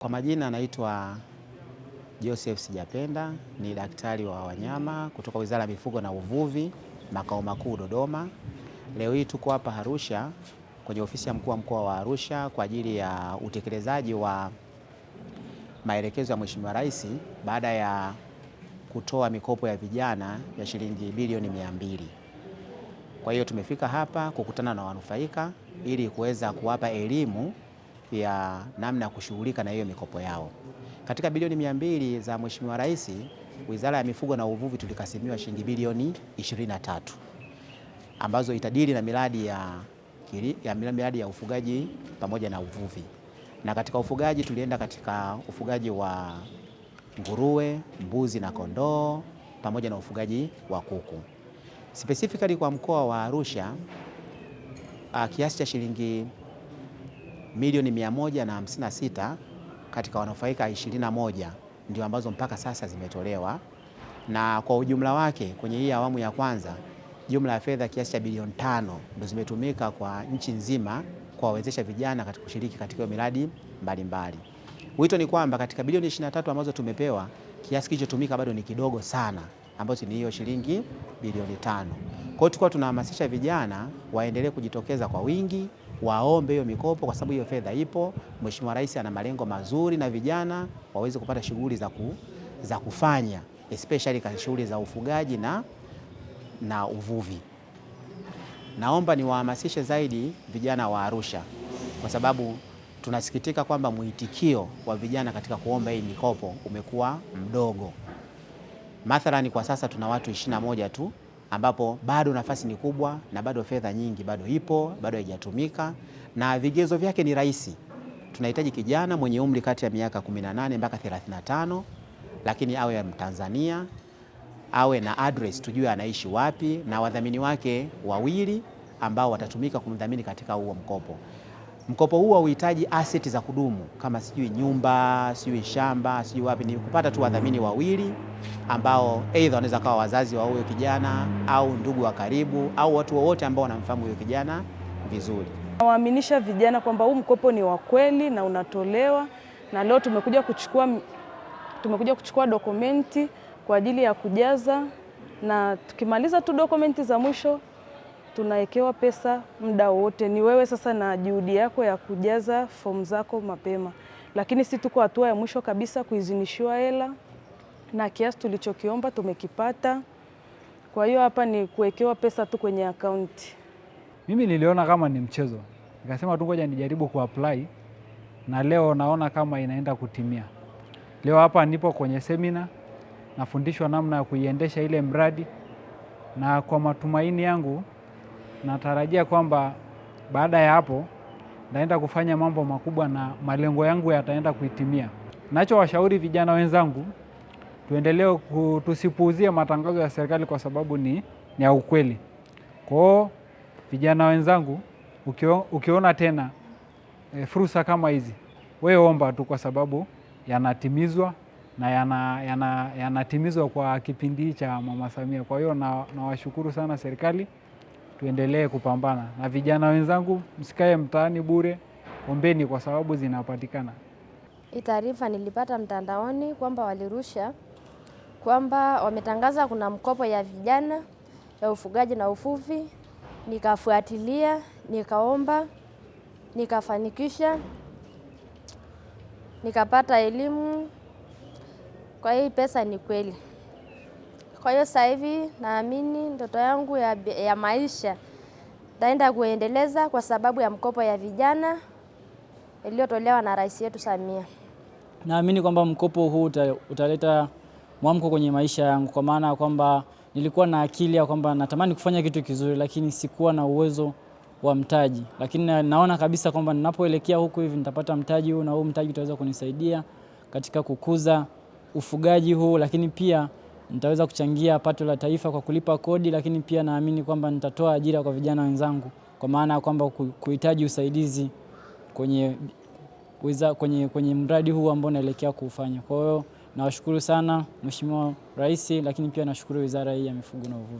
Kwa majina anaitwa Joseph Sijapenda, ni daktari wa wanyama kutoka Wizara ya Mifugo na Uvuvi, makao makuu Dodoma. Leo hii tuko hapa Arusha kwenye ofisi ya mkuu wa mkoa wa Arusha kwa ajili ya utekelezaji wa maelekezo ya Mheshimiwa Rais baada ya kutoa mikopo ya vijana ya shilingi bilioni 200. Kwa hiyo tumefika hapa kukutana na wanufaika ili kuweza kuwapa elimu ya namna ya kushughulika na hiyo mikopo yao. Katika bilioni 200 za Mheshimiwa Rais, Wizara ya Mifugo na Uvuvi tulikasimiwa shilingi bilioni 23 ambazo itadili na miradi ya ufugaji pamoja na uvuvi. Na katika ufugaji tulienda katika ufugaji wa nguruwe, mbuzi na kondoo pamoja na ufugaji wa kuku. Specifically kwa mkoa wa Arusha, kiasi cha shilingi milioni 156 katika wanufaika 21 ndio ambazo mpaka sasa zimetolewa, na kwa ujumla wake kwenye hii awamu ya kwanza jumla ya fedha kiasi cha bilioni 5 ndio zimetumika kwa nchi nzima kuwawezesha vijana katika kushiriki katika miradi mbalimbali. Wito ni kwamba katika bilioni 23 ambazo tumepewa, kiasi kilichotumika bado ni kidogo sana, ambacho ni hiyo shilingi bilioni 5. Kwa hiyo tulikuwa tunahamasisha vijana waendelee kujitokeza kwa wingi, waombe hiyo mikopo kwa sababu hiyo fedha ipo. Mheshimiwa Rais ana malengo mazuri na vijana waweze kupata shughuli za kufanya, especially katika shughuli za ufugaji na uvuvi. Naomba niwahamasishe zaidi vijana wa Arusha kwa sababu tunasikitika kwamba mwitikio wa vijana katika kuomba hii mikopo umekuwa mdogo. Mathalani kwa sasa tuna watu 21 tu, ambapo bado nafasi ni kubwa na bado fedha nyingi bado ipo, bado haijatumika, na vigezo vyake ni rahisi. Tunahitaji kijana mwenye umri kati ya miaka 18 mpaka 35, lakini awe Mtanzania, awe na address tujue anaishi wapi, na wadhamini wake wawili ambao watatumika kumdhamini katika huo mkopo. Mkopo huu hauhitaji asset za kudumu kama sijui nyumba, sijui shamba, sijui wapi, ni kupata tu wadhamini wawili ambao aidha wanaweza kuwa wazazi wa huyo kijana au ndugu wa karibu au watu wowote ambao wanamfahamu huyo kijana vizuri. Nawaaminisha vijana kwamba huu mkopo ni wa kweli na unatolewa, na leo tumekuja kuchukua dokumenti kwa ajili ya kujaza, na tukimaliza tu dokumenti za mwisho tunawekewa pesa muda wote. Ni wewe sasa na juhudi yako ya kujaza fomu zako mapema, lakini si tuko hatua ya mwisho kabisa kuidhinishiwa hela na kiasi tulichokiomba tumekipata. Kwa hiyo hapa ni kuwekewa pesa tu kwenye akaunti. Mimi niliona kama ni mchezo, nikasema tu ngoja nijaribu kuapply, na leo naona kama inaenda kutimia. Leo hapa nipo kwenye semina, nafundishwa namna ya kuiendesha ile mradi, na kwa matumaini yangu natarajia kwamba baada ya hapo naenda kufanya mambo makubwa na malengo yangu yataenda kuitimia. Nachowashauri vijana wenzangu, tuendelee tusipuuzie matangazo ya serikali kwa sababu ni ya ukweli. Kwa hiyo vijana wenzangu, ukiona tena fursa kama hizi, wewe omba tu kwa sababu yanatimizwa na yanatimizwa kwa kipindi cha Mama Samia. Kwa hiyo nawashukuru sana serikali, tuendelee kupambana. Na vijana wenzangu, msikae mtaani bure, ombeni kwa sababu zinapatikana. Hii taarifa nilipata mtandaoni kwamba walirusha kwamba wametangaza kuna mkopo ya vijana ya ufugaji na uvuvi. Nikafuatilia, nikaomba, nikafanikisha, nikapata elimu. Kwa hiyo pesa ni kweli. Kwa hiyo sasa hivi naamini ndoto yangu ya maisha taenda kuendeleza kwa sababu ya mkopo ya vijana iliyotolewa na Rais yetu Samia. Naamini kwamba mkopo huu utaleta mwamko kwenye maisha yangu, kwa maana kwamba nilikuwa na akili ya kwamba natamani kufanya kitu kizuri, lakini sikuwa na uwezo wa mtaji. Lakini naona kabisa kwamba ninapoelekea huku hivi nitapata mtaji huu, na huu mtaji utaweza kunisaidia katika kukuza ufugaji huu, lakini pia nitaweza kuchangia pato la taifa kwa kulipa kodi, lakini pia naamini kwamba nitatoa ajira kwa vijana wenzangu, kwa maana kwamba kuhitaji usaidizi kwenye mradi huu ambao naelekea kuufanya. Kwa hiyo nawashukuru sana Mheshimiwa Rais, lakini pia nashukuru Wizara hii ya Mifugo na Uvuvi.